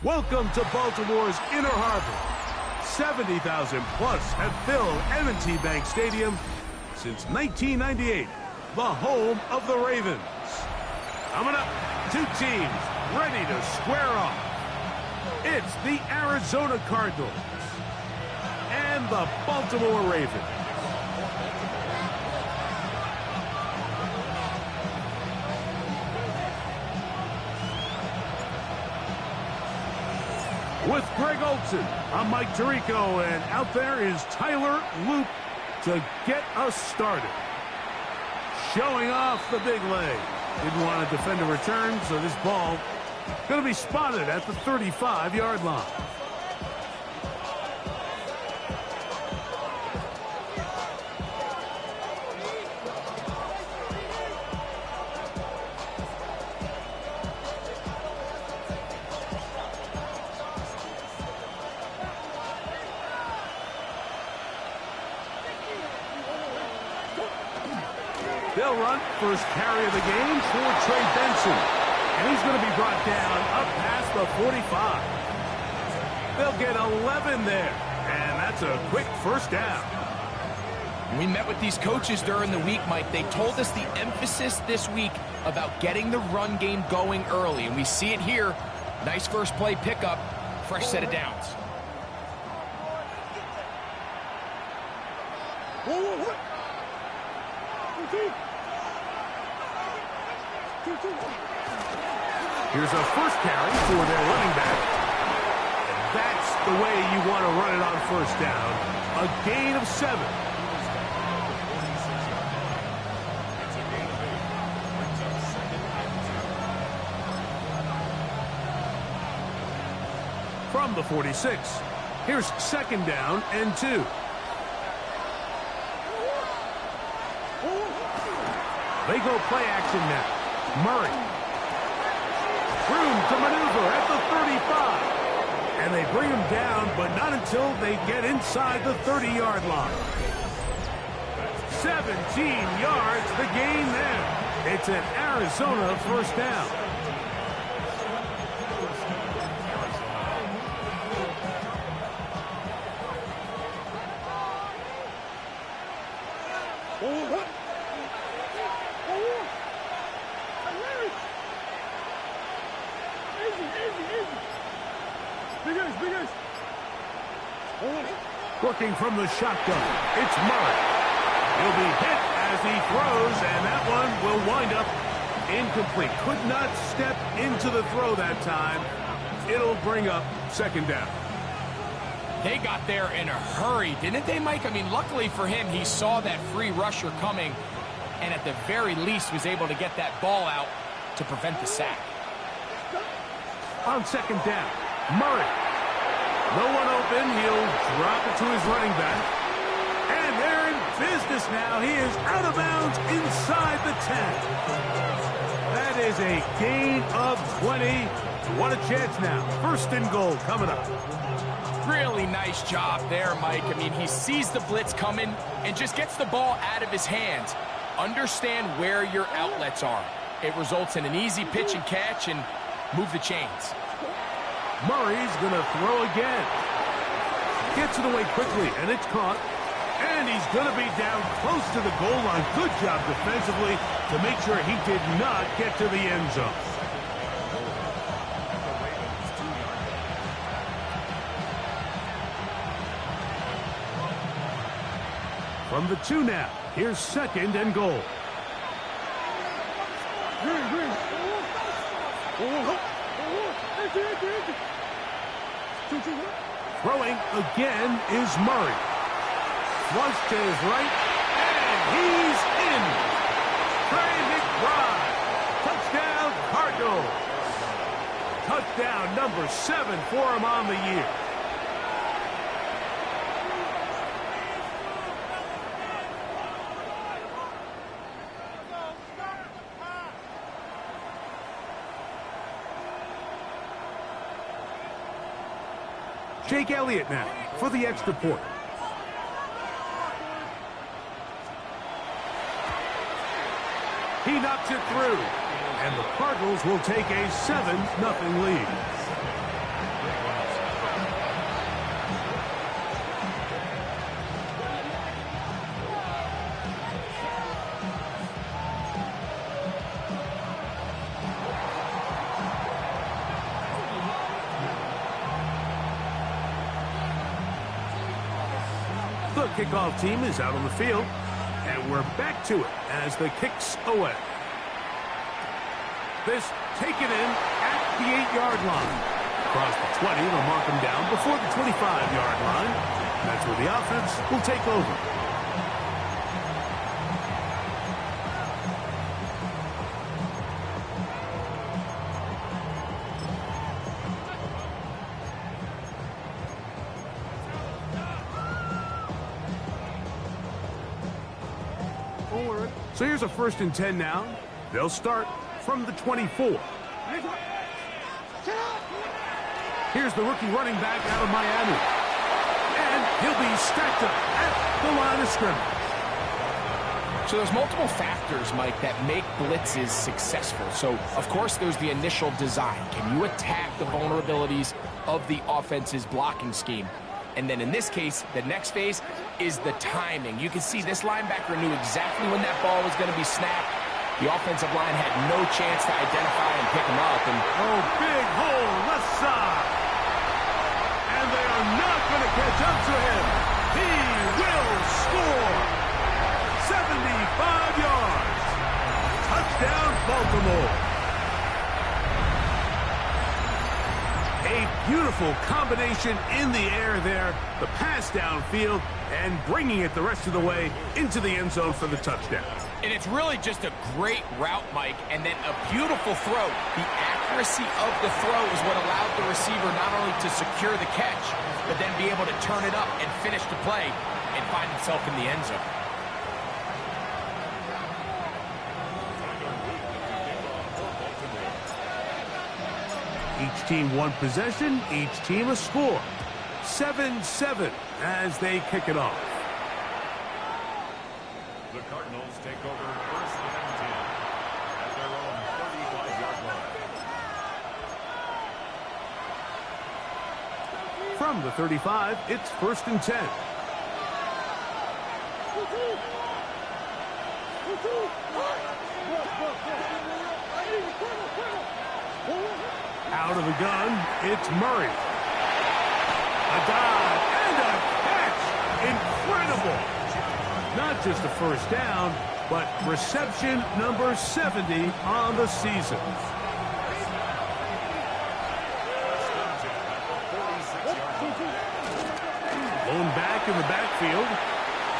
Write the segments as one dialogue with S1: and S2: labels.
S1: Welcome to Baltimore's Inner Harbor. 70,000 plus have filled M&T Bank Stadium since 1998, the home of the Ravens. Coming up, two teams ready to square off. It's the Arizona Cardinals and the Baltimore Ravens. With Greg Olson, I'm Mike Tirico, and out there is Tyler Loop to get us started. Showing off the big leg. Didn't want to defend a return, so this ball going to be spotted at the 35-yard line. They'll run first carry of the game for Trey Benson. And he's going to be brought down up past the 45. They'll get 11 there. And that's a quick first down.
S2: We met with these coaches during the week, Mike. They told us the emphasis this week about getting the run game going early. And we see it here. Nice first play pickup. Fresh set of downs.
S1: Here's a first carry for their running back. And that's the way you want to run it on first down. A gain of 7. From the 46, here's second down and 2. They go play action now. Murray. Room to maneuver at the 35. And they bring him down, but not until they get inside the 30-yard line. 17 yards, the gain there. It's an Arizona first down. Working from the shotgun, it's Murray. He'll be hit as he throws, and that one will wind up incomplete. Could not step into the throw that time. It'll bring up second down.
S2: They got there in a hurry, didn't they, Mike? I mean, luckily for him, he saw that free rusher coming, and at the very least was able to get that ball out to prevent the sack.
S1: On second down, Murray. No one open. He'll drop it to his running back. And they're in business now. He is out of bounds inside the 10. That is a gain of 20. What a chance now. First and goal coming up.
S2: Really nice job there, Mike. I mean, he sees the blitz coming and just gets the ball out of his hands. Understand where your outlets are. It results in an easy pitch and catch and move the chains.
S1: Murray's going to throw again. Gets it away quickly, and it's caught. And he's going to be down close to the goal line. Good job defensively to make sure he did not get to the end zone. From the 2 now, here's second and goal. Throwing again is Murray. Flush to his right, and he's in. Trey McBride. Touchdown, Cardinals. Touchdown number 7 for him on the year. Jake Elliott now for the extra point. He knocks it through, and the Cardinals will take a 7-0 lead. The kickoff team is out on the field, and we're back to it as the kick's away. This taken in at the 8-yard line. Across the 20, they'll mark him down before the 25-yard line. That's where the offense will take over. So here's a 1st and 10 now. They'll start from the 24. Here's the rookie running back out of Miami. And he'll be stacked up at the line of scrimmage.
S2: So there's multiple factors, Mike, that make blitzes successful. So, of course, there's the initial design. Can you attack the vulnerabilities of the offense's blocking scheme? And then in this case, the next phase is the timing. You can see this linebacker knew exactly when that ball was going to be snapped. The offensive line had no chance to identify and pick him up. And
S1: big hole left side. And they are not going to catch up to him. He will score. 75 yards. Touchdown, Baltimore. A beautiful combination in the air there. The pass downfield and bringing it the rest of the way into the end zone for the touchdown.
S2: And it's really just a great route, Mike, and then a beautiful throw. The accuracy of the throw is what allowed the receiver not only to secure the catch, but then be able to turn it up and finish the play and find himself in the end zone.
S1: Each team one possession, each team a score. 7-7 as they kick it off.
S3: The Cardinals take over 1st and 10 at their own 35-yard line.
S1: From the 35, it's 1st and 10. Out of the gun, it's Murray. A dive and a catch. Incredible. Not just a 1st down, but reception number 70 on the season. Lone back in the backfield.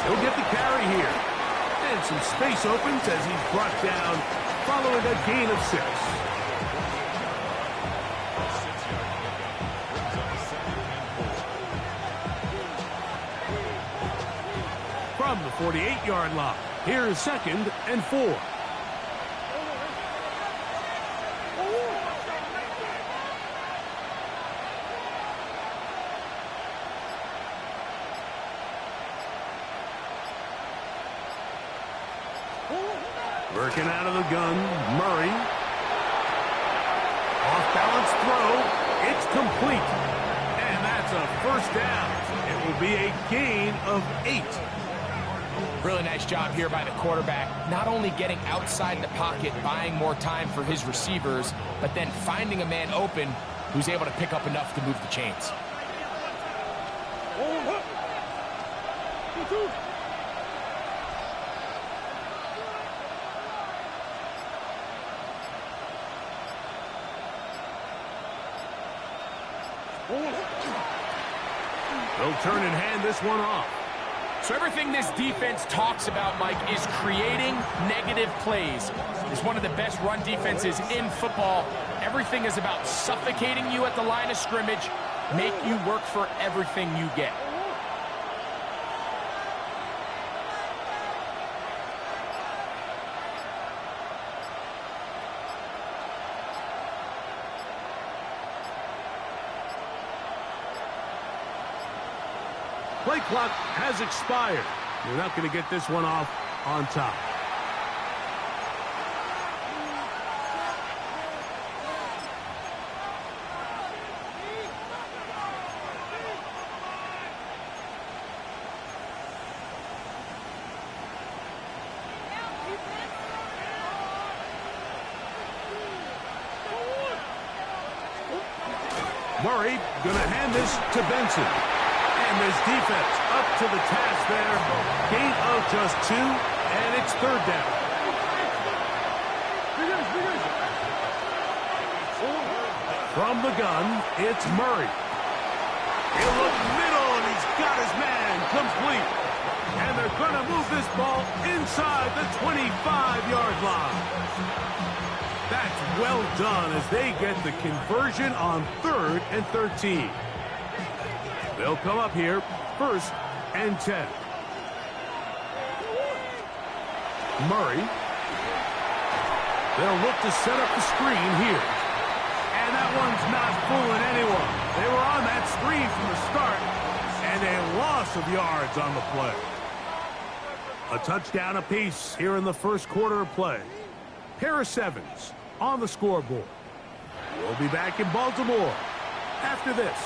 S1: He'll get the carry here. And some space opens as he's brought down following a gain of 6. From the 48-yard line, here's 2nd and 4. Working out of the gun, Murray. Off-balance throw. It's complete. And that's a 1st down. It will be a gain of 8.
S2: Really nice job here by the quarterback, not only getting outside the pocket, buying more time for his receivers, but then finding a man open who's able to pick up enough to move the chains.
S1: They'll turn and hand this one off.
S2: So everything this defense talks about, Mike, is creating negative plays. It's one of the best run defenses in football. Everything is about suffocating you at the line of scrimmage, make you work for everything you get.
S1: Play clock has expired. You're not going to get this one off on top. Murray going to hand this to Benson. And this defense up to the task there. Gain of just 2, and it's third down. From the gun, it's Murray. He'll look middle, and he's got his man complete. And they're going to move this ball inside the 25-yard line. That's well done as they get the conversion on 3rd and 13. They'll come up here, 1st and 10. Murray. They'll look to set up the screen here. And that one's not fooling anyone. They were on that screen from the start, and a loss of yards on the play. A touchdown apiece here in the first quarter of play. Pair of 7s on the scoreboard. We'll be back in Baltimore after this.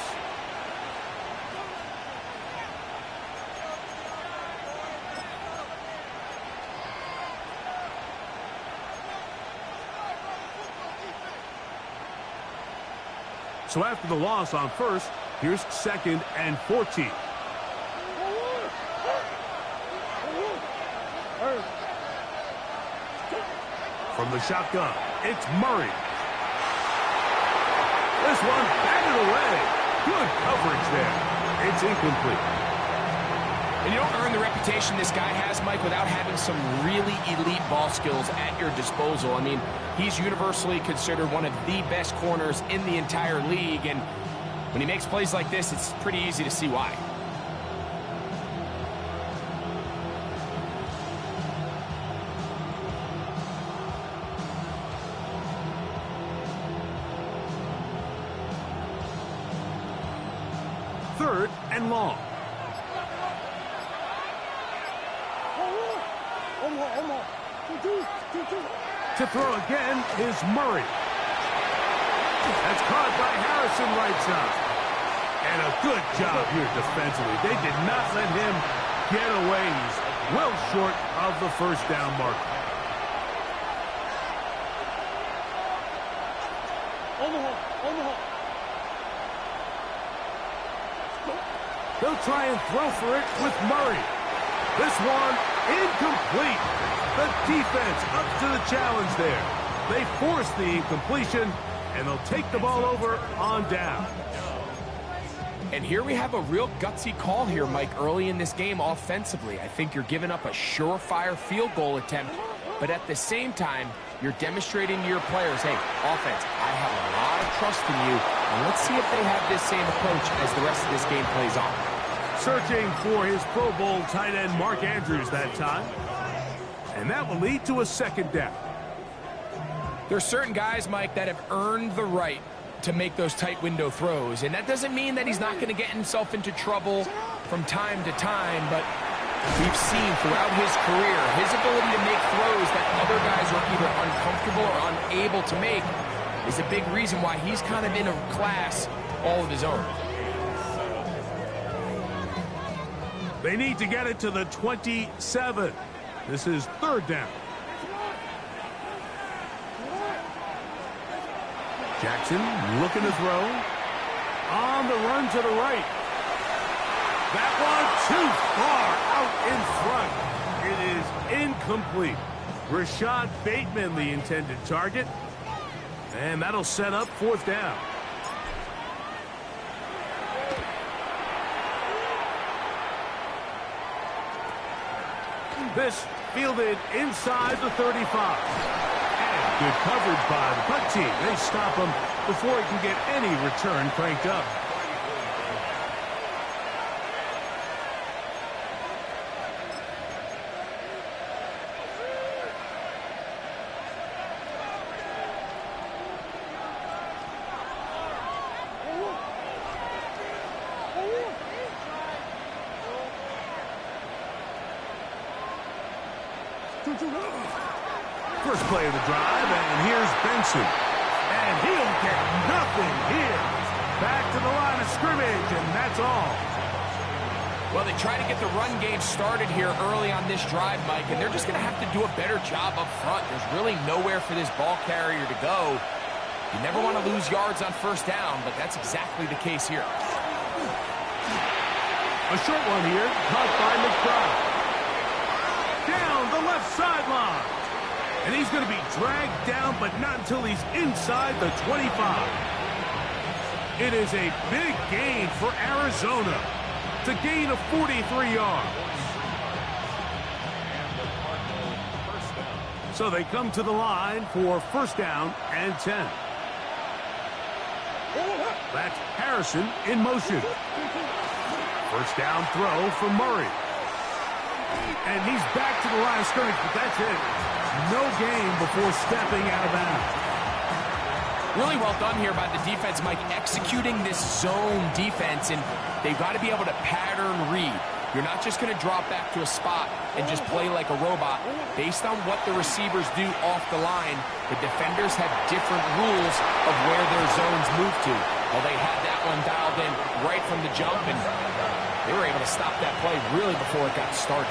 S1: So after the loss on 1st, here's 2nd and 14. From the shotgun, it's Murray. This one batted away. Good coverage there. It's incomplete.
S2: And you don't earn the reputation this guy has, Mike, without having some really elite ball skills at your disposal. I mean, he's universally considered one of the best corners in the entire league, and when he makes plays like this, it's pretty easy to see why.
S1: Third and long. To throw again is Murray. That's caught by Harrison right side. And a good job here defensively. They did not let him get away. He's well short of the first down marker. They'll try and throw for it with Murray. This one incomplete. The defense up to the challenge there. They force the incompletion, and they'll take the ball over on down.
S2: And here we have a real gutsy call here, Mike, early in this game offensively. I think you're giving up a surefire field goal attempt, but at the same time, you're demonstrating to your players, hey, offense, I have a lot of trust in you, and let's see if they have this same approach as the rest of this game plays on.
S1: Searching for his Pro Bowl tight end Mark Andrews that time. And that will lead to a 2nd down.
S2: There's certain guys, Mike, that have earned the right to make those tight window throws. And that doesn't mean that he's not going to get himself into trouble from time to time, but we've seen throughout his career, his ability to make throws that other guys are either uncomfortable or unable to make is a big reason why he's kind of in a class all of his own.
S1: They need to get it to the 27. This is 3rd down. Jackson looking to throw. On the run to the right. That one too far out in front. It is incomplete. Rashad Bateman, the intended target. And that'll set up 4th down. This fielded inside the 35. And good coverage by the punt team. They stop him before he can get any return cranked up. First play of the drive, and here's Benson. And he'll get nothing here. Back to the line of scrimmage, and that's all.
S2: Well, they try to get the run game started here early on this drive, Mike, and they're just going to have to do a better job up front. There's really nowhere for this ball carrier to go. You never want to lose yards on 1st down, but that's exactly the case here.
S1: A short one here, caught by McBride. Down the left sideline. And he's going to be dragged down, but not until he's inside the 25. It is a big gain for Arizona. It's a gain of 43 yards. So they come to the line for first down and 10. That's Harrison in motion. First down throw for Murray. And he's back to the line of scrimmage, but that's it. No gain before stepping out of bounds.
S2: Really well done here by the defense, Mike, executing this zone defense, and they've got to be able to pattern read. You're not just going to drop back to a spot and just play like a robot. Based on what the receivers do off the line, the defenders have different rules of where their zones move to. Well, they had that one dialed in right from the jump, and they were able to stop that play really before it got started.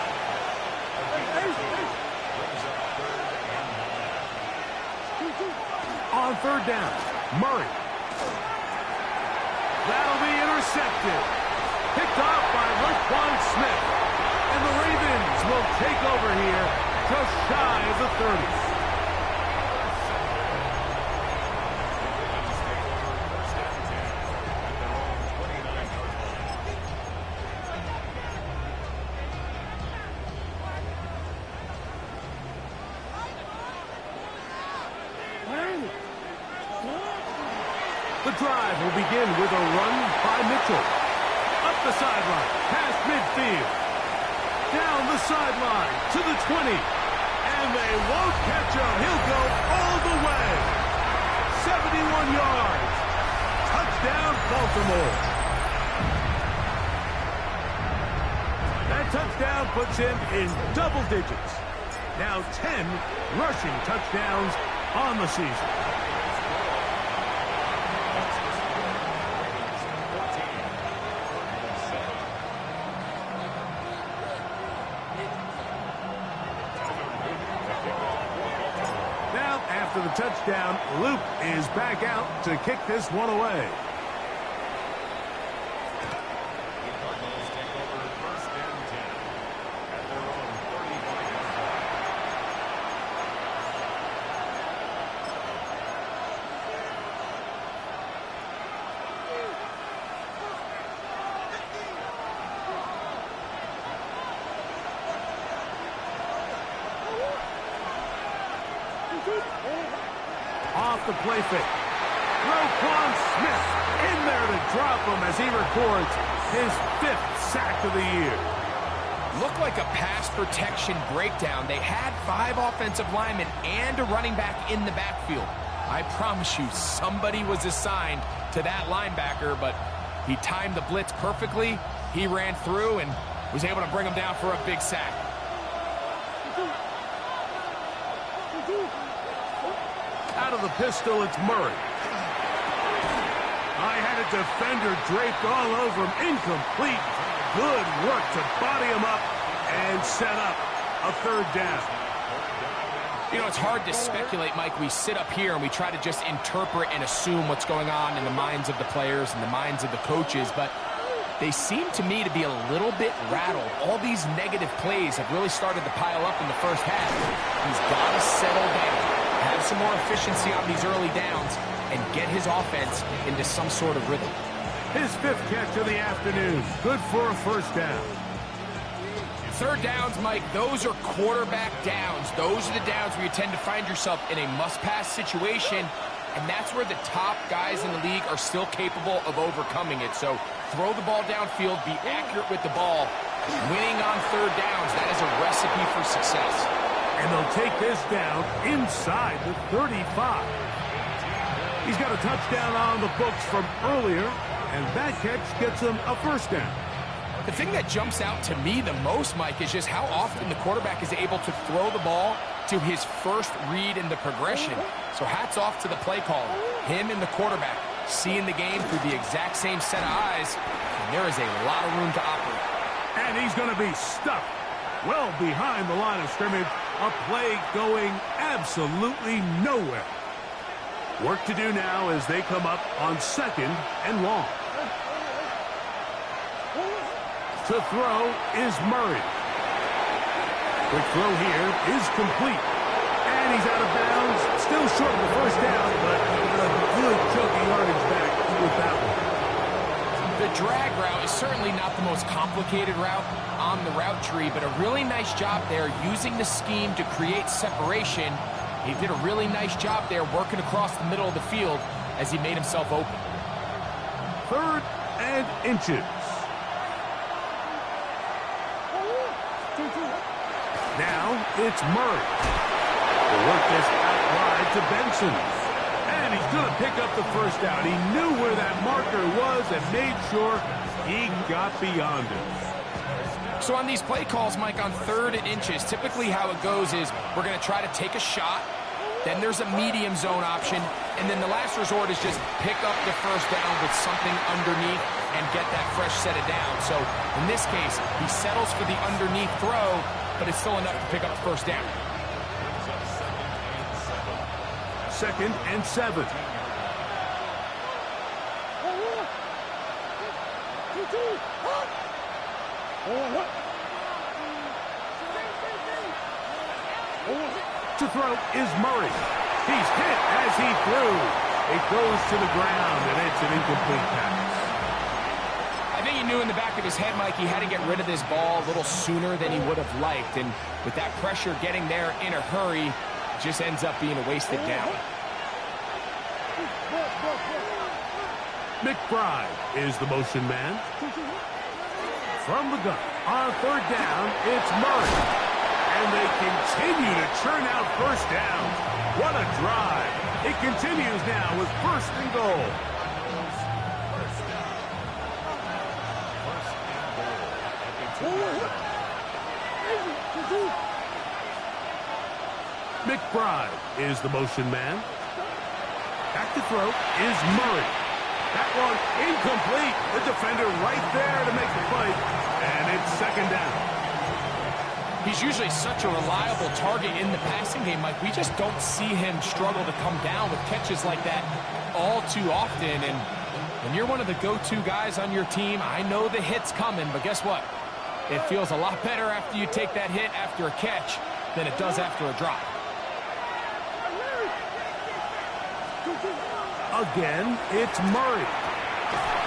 S1: On third down, Murray. That'll be intercepted. Picked off by Roquan Smith. And the Ravens will take over here just shy of the 30. The drive will begin with a run by Mitchell. Up the sideline, past midfield. Down the sideline to the 20. And they won't catch him. He'll go all the way. 71 yards. Touchdown, Baltimore. That touchdown puts him in double digits. Now 10 rushing touchdowns on the season. After the touchdown, Luke is back out to kick this one away. Off the play fake. Roquan Smith in there to drop him as he records his 5th sack of the year.
S2: Looked like a pass protection breakdown. They had 5 offensive linemen and a running back in the backfield. I promise you, somebody was assigned to that linebacker, but he timed the blitz perfectly. He ran through and was able to bring him down for a big sack.
S1: Out of the pistol, it's Murray. I had a defender draped all over him. Incomplete. Good work to body him up and set up a third down.
S2: You know, it's hard to speculate, Mike. We sit up here and we try to just interpret and assume what's going on in the minds of the players and the minds of the coaches, but they seem to me to be a little bit rattled. All these negative plays have really started to pile up in the first half. He's got to settle down, have some more efficiency on these early downs, and get his offense into some sort of rhythm.
S1: His 5th catch of the afternoon. Good for a first down.
S2: Third downs, Mike, those are quarterback downs. Those are the downs where you tend to find yourself in a must-pass situation, and that's where the top guys in the league are still capable of overcoming it. So throw the ball downfield, be accurate with the ball. Winning on third downs, that is a recipe for success.
S1: And they'll take this down inside the 35. He's got a touchdown on the books from earlier, and that catch gets him a first down.
S2: The thing that jumps out to me the most, Mike, is just how often the quarterback is able to throw the ball to his first read in the progression. So hats off to the play caller. Him and the quarterback seeing the game through the exact same set of eyes, and there is a lot of room to operate.
S1: And he's going to be stuck well behind the line of scrimmage. A play going absolutely nowhere. Work to do now as they come up on 2nd and long. To throw is Murray. Quick throw here is complete. And he's out of bounds. Still short of the first down, but a good chunk of yardage back with that one.
S2: The drag route is certainly not the most complicated route on the route tree, but a really nice job there using the scheme to create separation. He did a really nice job there working across the middle of the field as he made himself open.
S1: 3rd and inches. Now it's Murray. The work this out wide to Benson. And he's going to pick up the first down. He knew where that marker was and made sure he got beyond it.
S2: So on these play calls, Mike, on 3rd and inches, typically how it goes is we're going to try to take a shot, then there's a medium zone option, and then the last resort is just pick up the first down with something underneath and get that fresh set of down. So in this case, he settles for the underneath throw, but it's still enough to pick up the first down.
S1: 2nd and 7. To throw is Murray. He's hit as he threw. It goes to the ground, and it's an incomplete pass.
S2: I think he knew in the back of his head, Mike, he had to get rid of this ball a little sooner than he would have liked. And with that pressure getting there in a hurry, it just ends up being a wasted down.
S1: McBride is the motion man. From the gun, on 3rd down, it's Murray. And they continue to churn out first down. What a drive. It continues now with 1st and goal. McBride is the motion man. Back to throw is Murray. That one incomplete. The defender right there to make the play. And it's 2nd down.
S2: He's usually such a reliable target in the passing game, Mike. We just don't see him struggle to come down with catches like that all too often. And when you're one of the go-to guys on your team, I know the hit's coming, but guess what? It feels a lot better after you take that hit after a catch than it does after a drop.
S1: Again, it's Murray.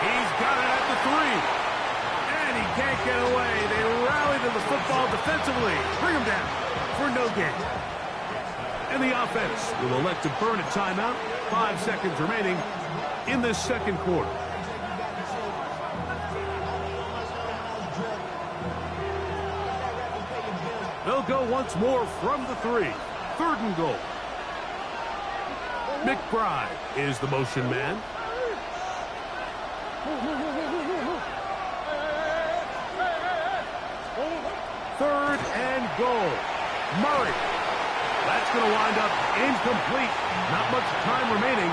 S1: He's got it at the 3. And he can't get away. They rally to the football defensively. Bring him down for no gain. And the offense will elect to burn a timeout. 5 seconds remaining in this 2nd quarter. They'll go once more from the 3. 3rd and goal. McBride is the motion man. Third and goal. Murray. That's going to wind up incomplete. Not much time remaining.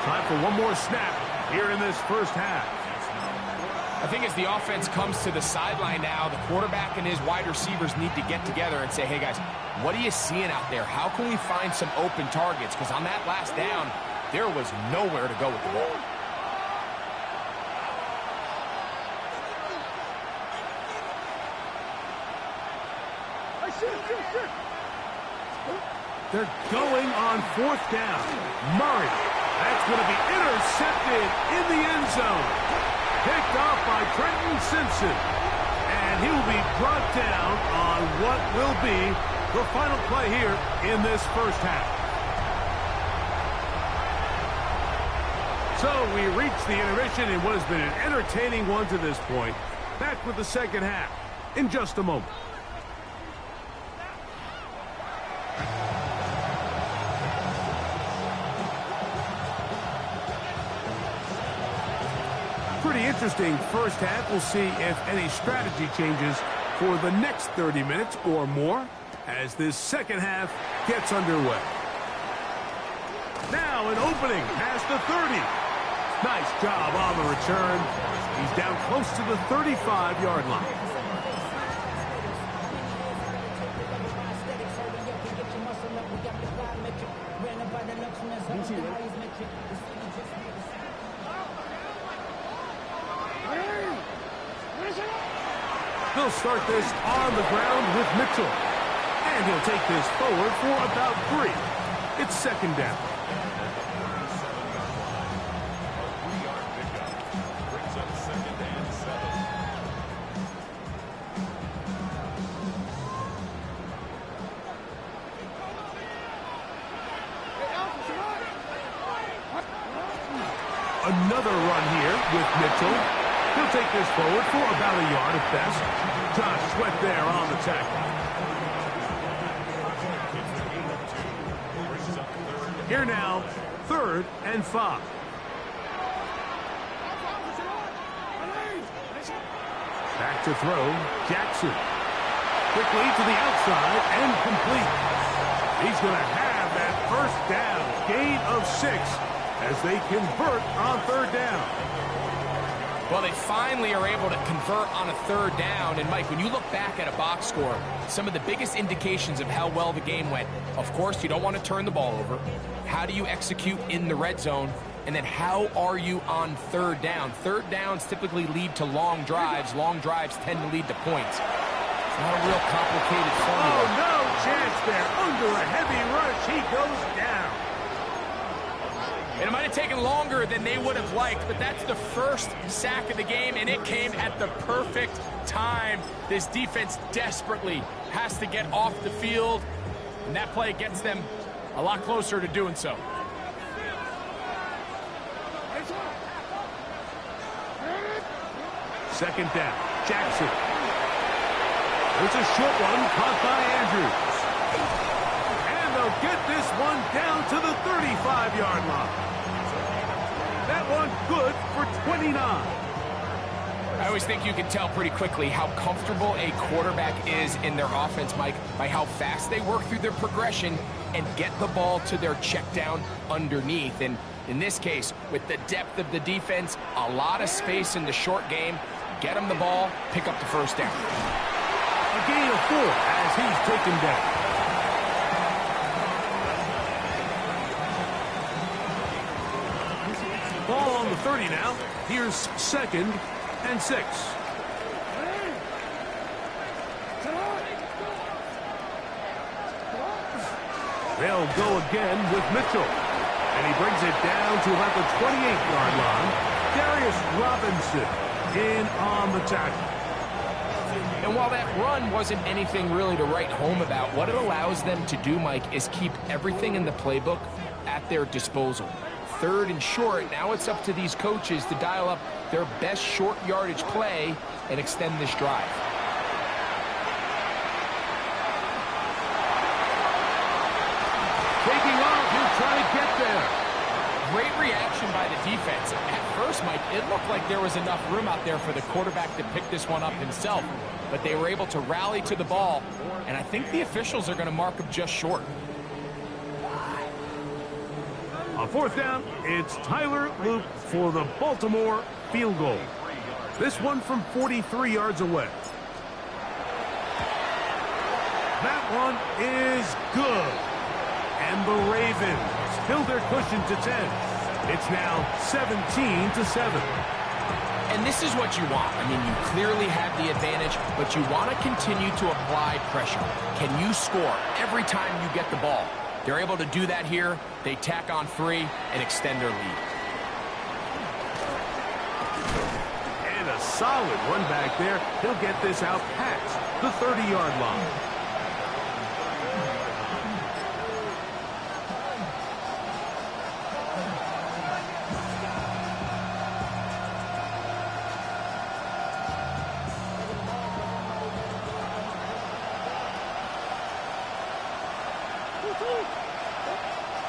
S1: Time for one more snap here in this first half.
S2: I think as the offense comes to the sideline now, the quarterback and his wide receivers need to get together and say, hey, guys, what are you seeing out there? How can we find some open targets? Because on that last down, there was nowhere to go with the ball.
S1: They're going on 4th down. Murray. That's going to be intercepted in the end zone. Picked off by Trenton Simpson. And he will be brought down on what will be the final play here in this first half. So we reach the intermission in what has been an entertaining one to this point. Back with the second half in just a moment. Pretty interesting first half. We'll see if any strategy changes for the next 30 minutes or more as this second half gets underway. Now an opening past the 30. Nice job on the return. He's down close to the 35-yard line. They'll start this on the ground with Mitchell. And he'll take this forward for about 3. It's second down. Another run here with Mitchell. He'll take this forward for about a yard at best. Josh Sweat there on the tackle. Here now, 3rd and 5. Back to throw, Jackson. Quickly to the outside and complete. He's going to have that first down, gain of 6. As they convert on 3rd down.
S2: Well, they finally are able to convert on a 3rd down. And, Mike, when you look back at a box score, some of the biggest indications of how well the game went, of course, you don't want to turn the ball over. How do you execute in the red zone? And then how are you on 3rd down? 3rd downs typically lead to long drives. Long drives tend to lead to points. It's not a real complicated formula.
S1: Oh, no chance there. Under a heavy rush, he goes down.
S2: And it might have taken longer than they would have liked, but that's the first sack of the game, and it came at the perfect time. This defense desperately has to get off the field, and that play gets them a lot closer to doing so.
S1: Second down, Jackson. There's a short one caught by Andrews. And they'll get this one down to the 35-yard line. That one good for 29.
S2: I always think you can tell pretty quickly how comfortable a quarterback is in their offense, Mike, by how fast they work through their progression and get the ball to their check down underneath. And in this case, with the depth of the defense, a lot of space in the short game, get them the ball, pick up the first down.
S1: A gain of 4 as he's taken down. Ball on the 30 now. Here's 2nd and 6. They'll go again with Mitchell. And he brings it down to about the 28-yard line. Darius Robinson in on the tackle.
S2: And while that run wasn't anything really to write home about, what it allows them to do, Mike, is keep everything in the playbook at their disposal. 3rd and short, now it's up to these coaches to dial up their best short yardage play and extend this drive.
S1: Taking off, he'll try to get there.
S2: Great reaction by the defense. At first, Mike, it looked like there was enough room out there for the quarterback to pick this one up himself, but they were able to rally to the ball, and I think the officials are going to mark him just short.
S1: On 4th down, it's Tyler Loop for the Baltimore field goal. This one from 43 yards away. That one is good. And the Ravens build their cushion to 10. It's now 17-7.
S2: And this is what you want. I mean, you clearly have the advantage, but you want to continue to apply pressure. Can you score every time you get the ball? They're able to do that here. They tack on 3 and extend their lead.
S1: And a solid run back there. He'll get this out past the 30-yard line.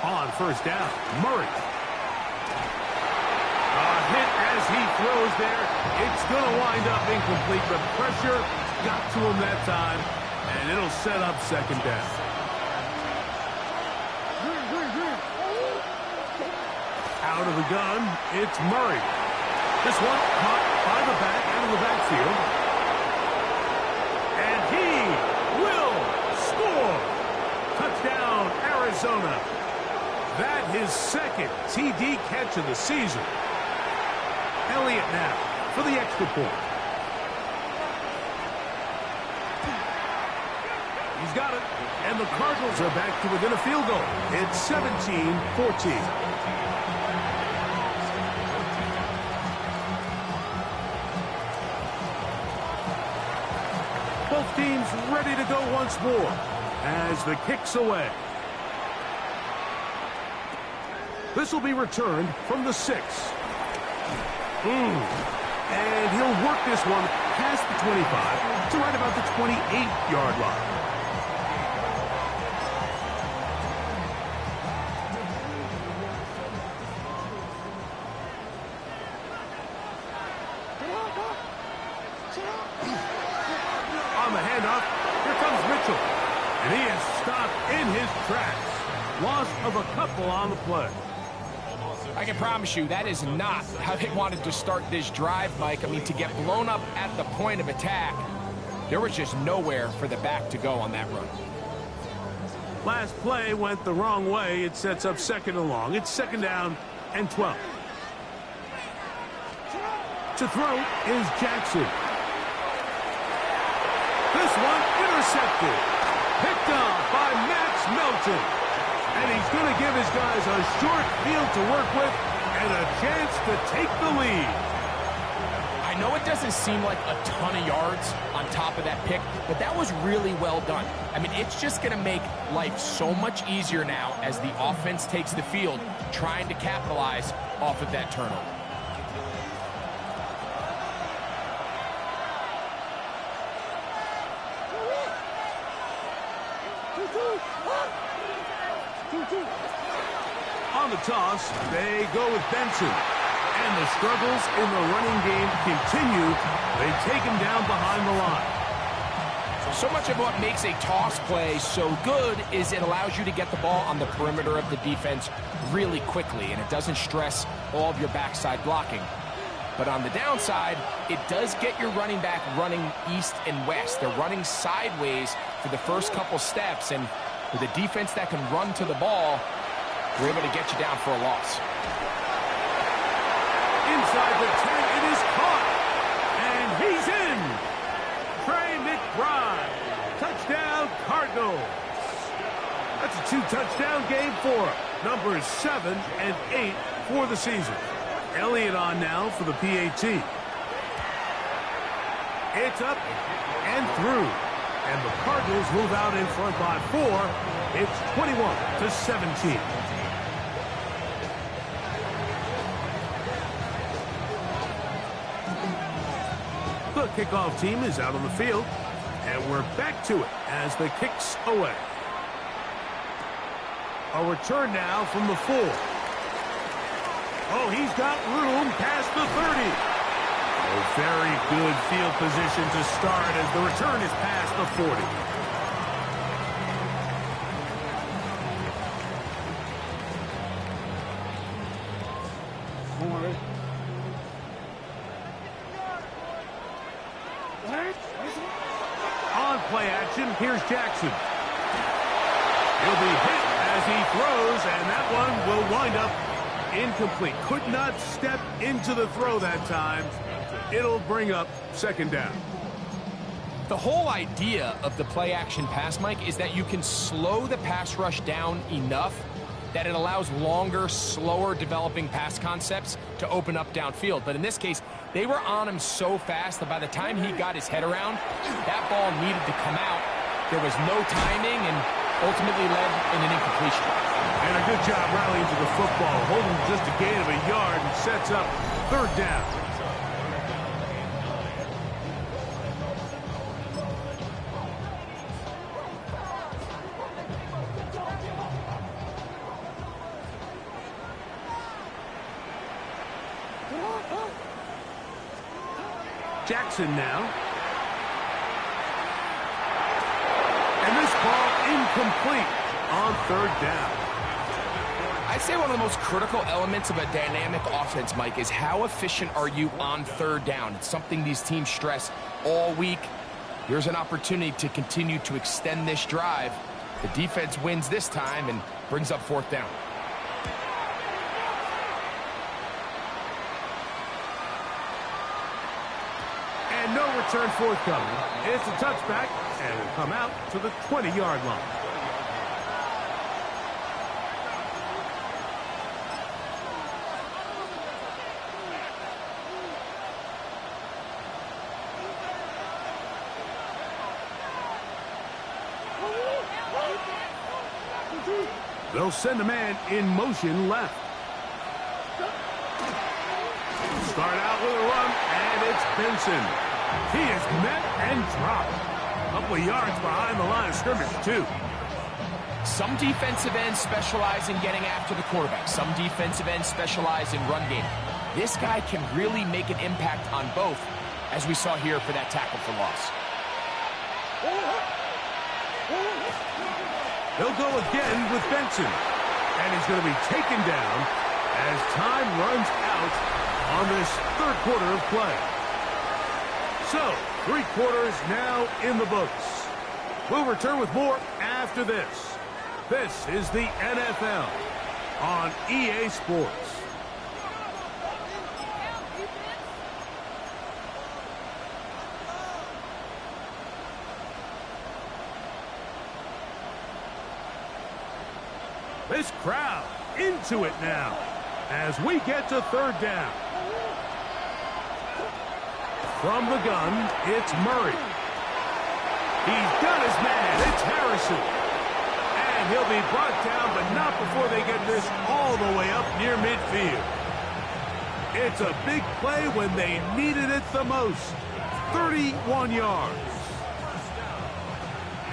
S1: On 1st down, Murray. A hit as he throws there. It's going to wind up incomplete. The pressure got to him that time, and it'll set up 2nd down. Out of the gun, it's Murray. This one caught by the back out of the backfield. And he will score. Touchdown, Arizona. That his 2nd TD catch of the season. Elliott now for the extra point. He's got it. And the Cardinals are back to within a field goal. It's 17-14. Both teams ready to go once more as the kick's away. This will be returned from the 6. And he'll work this one past the 25 to right about the 28-yard line. On the handoff, here comes Mitchell. And he is stopped in his tracks. Loss of a couple on the play.
S2: I can promise you that is not how they wanted to start this drive, Mike. I mean, to get blown up at the point of attack, there was just nowhere for the back to go on that run.
S1: Last play went the wrong way. It sets up 2nd and long. It's 2nd down and 12. To throw is Jackson. This one intercepted. Picked off by Max Melton. And he's going to give his guys a short field to work with and a chance to take the lead.
S2: I know it doesn't seem like a ton of yards on top of that pick, but that was really well done. I mean, it's just going to make life so much easier now as the offense takes the field, trying to capitalize off of that turnover.
S1: On the toss, they go with Benson. And the struggles in the running game continue. They take him down behind the line.
S2: So much of what makes a toss play so good is it allows you to get the ball on the perimeter of the defense really quickly, and it doesn't stress all of your backside blocking. But on the downside, it does get your running back running east and west. They're running sideways for the first couple steps, and with a defense that can run to the ball, we're able to get you down for a loss.
S1: Inside the 10, it is caught. And he's in. Trey McBride. Touchdown, Cardinals. That's a 2-touchdown game for him. Numbers 7 and 8 for the season. Elliott on now for the PAT. It's up and through. And the Cardinals move out in front by 4. It's 21-17. The kickoff team is out on the field, and we're back to it as the kick's away. A return now from the 4. Oh, he's got room past the 30. A very good field position to start as the return is past the 40. On play action, here's Jackson. He'll be hit as he throws, and that one will wind up incomplete. Could not step into the throw that time. It'll bring up 2nd down.
S2: The whole idea of the play action pass, Mike, is that you can slow the pass rush down enough that it allows longer, slower developing pass concepts to open up downfield. But in this case, they were on him so fast that by the time he got his head around, that ball needed to come out. There was no timing and ultimately led in an incompletion.
S1: And a good job rallying to the football, holding just a gain of a yard and sets up 3rd down. Jackson now. And this ball incomplete on 3rd down.
S2: I'd say one of the most critical elements of a dynamic offense, Mike, is how efficient are you on 3rd down. It's something these teams stress all week. Here's an opportunity to continue to extend this drive. The defense wins this time and brings up 4th down.
S1: And no return forthcoming. It's a touchback, and will come out to the 20-yard line. They'll send a man in motion left. Start out with a run, and it's Benson. He is met and dropped. A couple of yards behind the line of scrimmage, too.
S2: Some defensive ends specialize in getting after the quarterback. Some defensive ends specialize in run game. This guy can really make an impact on both, as we saw here for that tackle for loss.
S1: They'll go again with Benson. And he's going to be taken down as time runs out on this third quarter of play. So, 3 quarters now in the books. We'll return with more after this. This is the NFL on EA Sports. This crowd into it now as we get to third down. From the gun, it's Murray. He's got his man. It's Harrison. And he'll be brought down, but not before they get this all the way up near midfield. It's a big play when they needed it the most. 31 yards.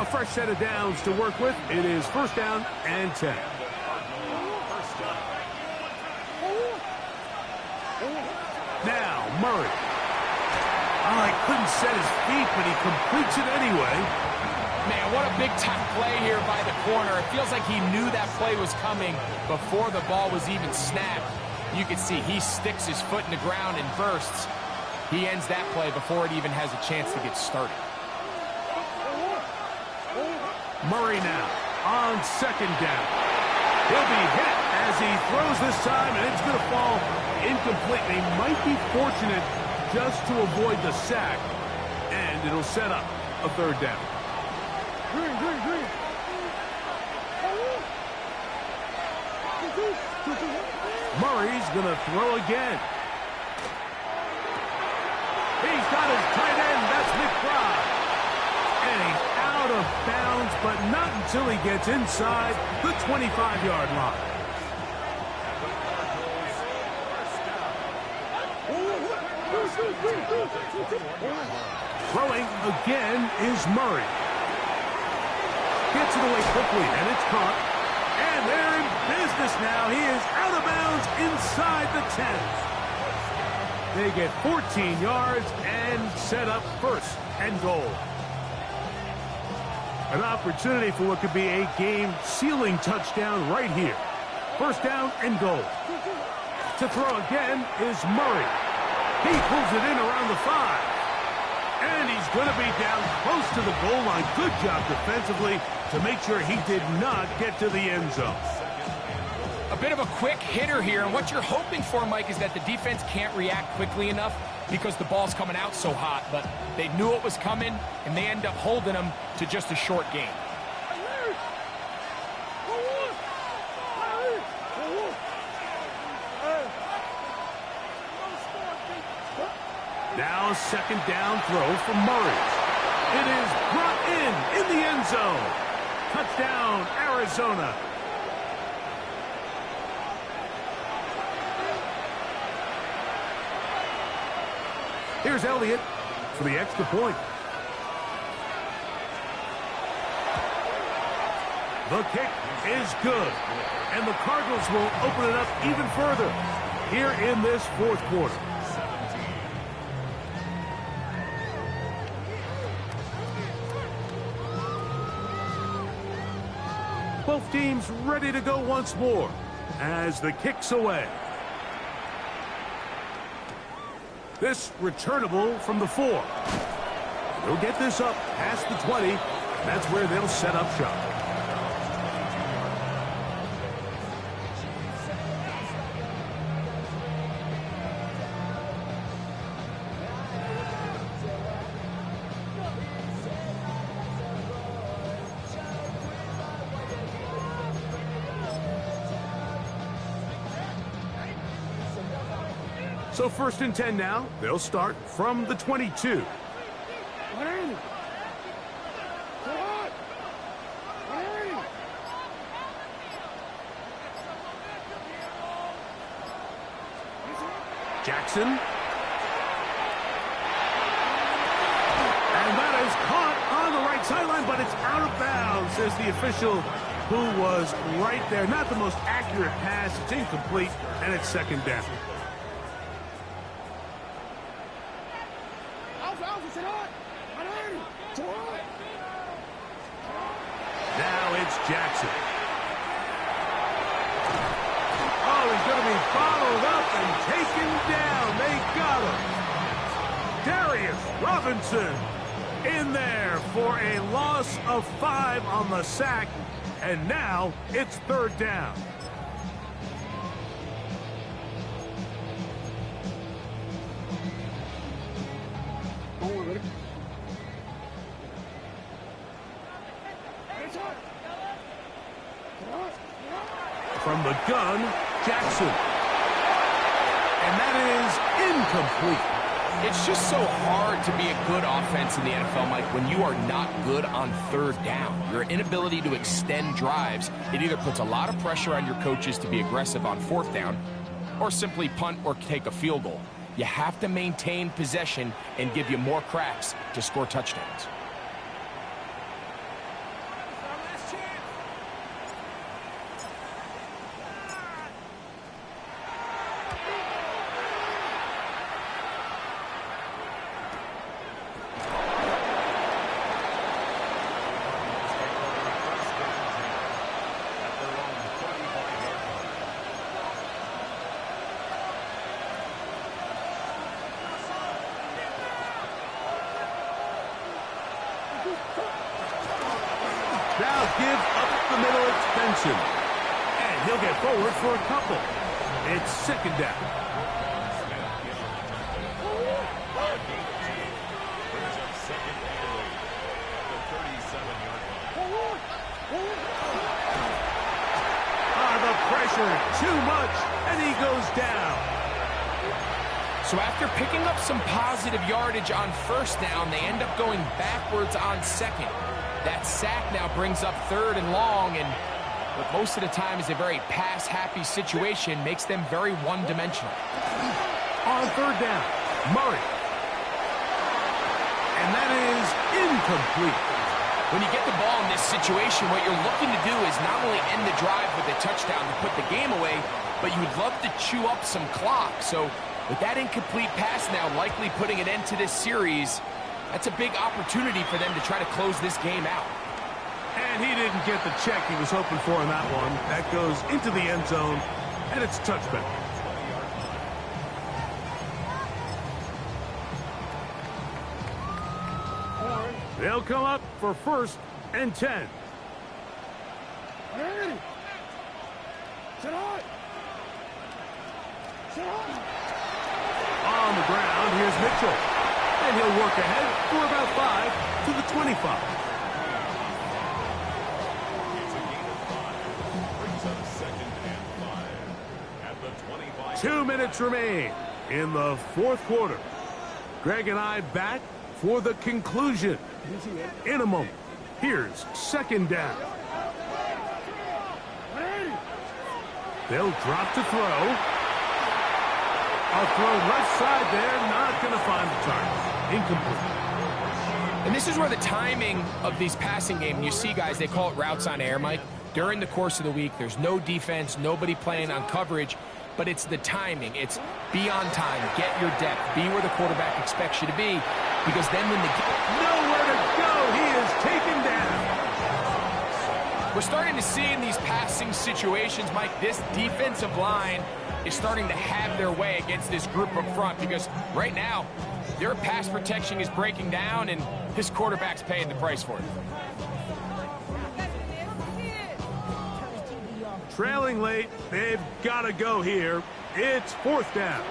S1: A fresh set of downs to work with. It is first down and 10. Now, Murray. Oh, he couldn't set his feet, but he completes it anyway.
S2: Man, what a big-time play here by the corner. It feels like he knew that play was coming before the ball was even snapped. You can see he sticks his foot in the ground and bursts. He ends that play before it even has a chance to get started.
S1: Murray now on second down. He'll be hit as he throws this time, and it's going to fall incomplete. They might be fortunate just to avoid the sack, and it'll set up a third down. Murray's going to throw again. He's got his tight end. That's McBride. And he's out of bounds, but not until he gets inside the 25-yard line. Throwing again is Murray. Gets it away quickly, and it's caught. And they're in business now. He is out of bounds inside the 10. They get 14 yards and set up first and goal. An opportunity for what could be a game-sealing touchdown right here. First down and goal. To throw again is Murray. He pulls it in around the 5. And he's going to be down close to the goal line. Good job defensively to make sure he did not get to the end zone.
S2: A bit of a quick hitter here, and what you're hoping for, Mike, is that the defense can't react quickly enough because the ball's coming out so hot, but they knew it was coming, and they end up holding them to just a short game.
S1: Now a second down throw from Murray. It is brought in the end zone. Touchdown, Arizona. Here's Elliott for the extra point. The kick is good. And the Cardinals will open it up even further here in this fourth quarter. Both teams ready to go once more as the kick's away. This returnable from the 4. They'll get this up past the 20. That's where they'll set up shop. So 1st and 10 now. They'll start from the 22. Jackson. And that is caught on the right sideline, but it's out of bounds, says the official who was right there. Not the most accurate pass. It's incomplete, and it's 2nd down. Now it's Jackson. Oh, he's going to be bottled up and taken down. They got him. Darius Robinson in there for a loss of 5 on the sack. And now it's 3rd down. From the gun, Jackson. And that is incomplete.
S2: It's just so hard to be a good offense in the NFL, Mike, when you are not good on 3rd down. Your inability to extend drives, it either puts a lot of pressure on your coaches to be aggressive on 4th down or simply punt or take a field goal. You have to maintain possession and give you more cracks to score touchdowns.
S1: Now gives up the middle extension. And he'll get forward for a couple. It's 2nd down. The pressure, too much, and he goes down.
S2: So after picking up some positive yardage on 1st down, they end up going backwards on 2nd. That sack now brings up 3rd and long, and what most of the time is a very pass-happy situation makes them very one-dimensional.
S1: On 3rd down, Murray. And that is incomplete.
S2: When you get the ball in this situation, what you're looking to do is not only end the drive with a touchdown to put the game away, but you would love to chew up some clock. So with that incomplete pass now likely putting an end to this series, that's a big opportunity for them to try to close this game out.
S1: And he didn't get the check he was hoping for in that one. That goes into the end zone, and it's a touchback. They'll come up for 1st and 10. On the ground, here's Mitchell. And he'll work ahead for about 5 to the 25.
S3: It's a gain of 5. Brings up 2nd and 5 at the 25.
S1: 2 minutes remain in the 4th quarter. Greg and I back for the conclusion in a moment. Here's 2nd down. They'll drop to throw. A throw left side there, not going to find the target. Incomplete.
S2: And this is where the timing of these passing games, you see guys, they call it routes on air, Mike. During the course of the week, there's no defense, nobody playing on coverage, but it's the timing. It's be on time, get your depth, be where the quarterback expects you to be, because then when they get
S1: nowhere to go, he is taken down.
S2: We're starting to see in these passing situations, Mike, this defensive line is starting to have their way against this group up front, because right now, their pass protection is breaking down, and this quarterback's paying the price for it.
S1: Trailing late, they've got to go here. It's 4th down.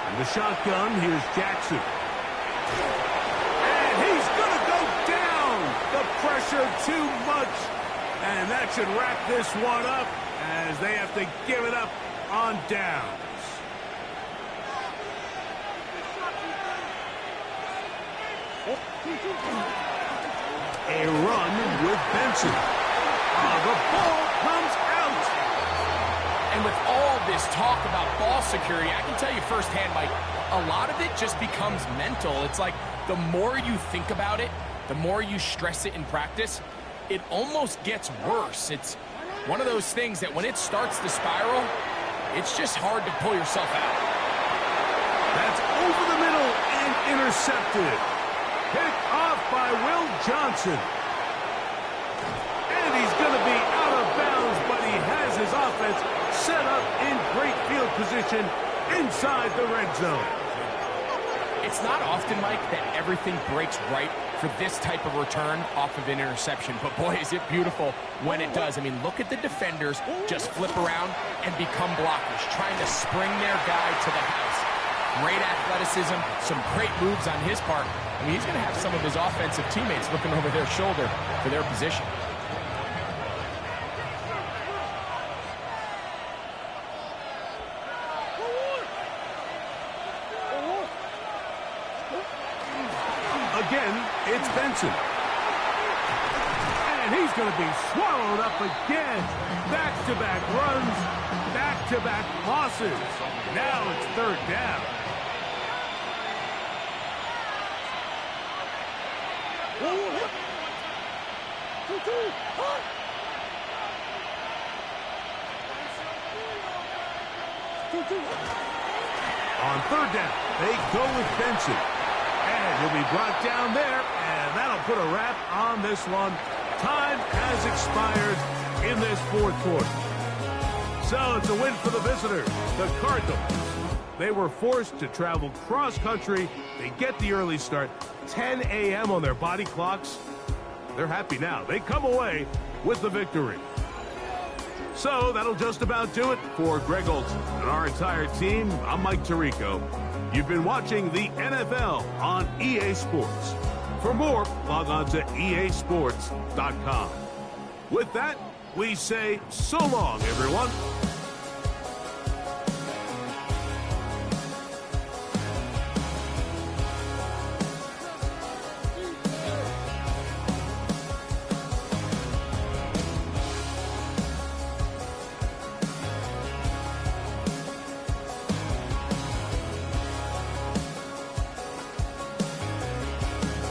S1: And the shotgun, here's Jackson. And he's going to go down. The pressure too much. And that should wrap this one up as they have to give it up on downs. A run with Benson. The ball comes out.
S2: And with all this talk about ball security, I can tell you firsthand, Mike, a lot of it just becomes mental. It's like the more you think about it, the more you stress it in practice, it almost gets worse. It's one of those things that when it starts to spiral, it's just hard to pull yourself out.
S1: That's over the middle and intercepted. Picked off by Will Johnson. And he's going to be out of bounds, but he has his offense set up in great field position inside the red zone.
S2: It's not often, Mike, that everything breaks right for this type of return off of an interception. But boy, is it beautiful when it does. I mean, look at the defenders just flip around and become blockers, trying to spring their guy to the house. Great athleticism, some great moves on his part. I mean, he's going to have some of his offensive teammates looking over their shoulder for their position.
S1: Again, it's Benson. And he's going to be swallowed up again. Back-to-back runs, back-to-back losses. Now it's third down. On third down, they go with Benson. And he'll be brought down there, and that'll put a wrap on this one. Time has expired in this fourth quarter. So it's a win for the visitors, the Cardinals. They were forced to travel cross-country. They get the early start, 10 a.m. on their body clocks. They're happy now. They come away with the victory. So that'll just about do it for Greg Olsen and our entire team. I'm Mike Tirico. You've been watching the NFL on EA Sports. For more, log on to easports.com. With that, we say so long, everyone.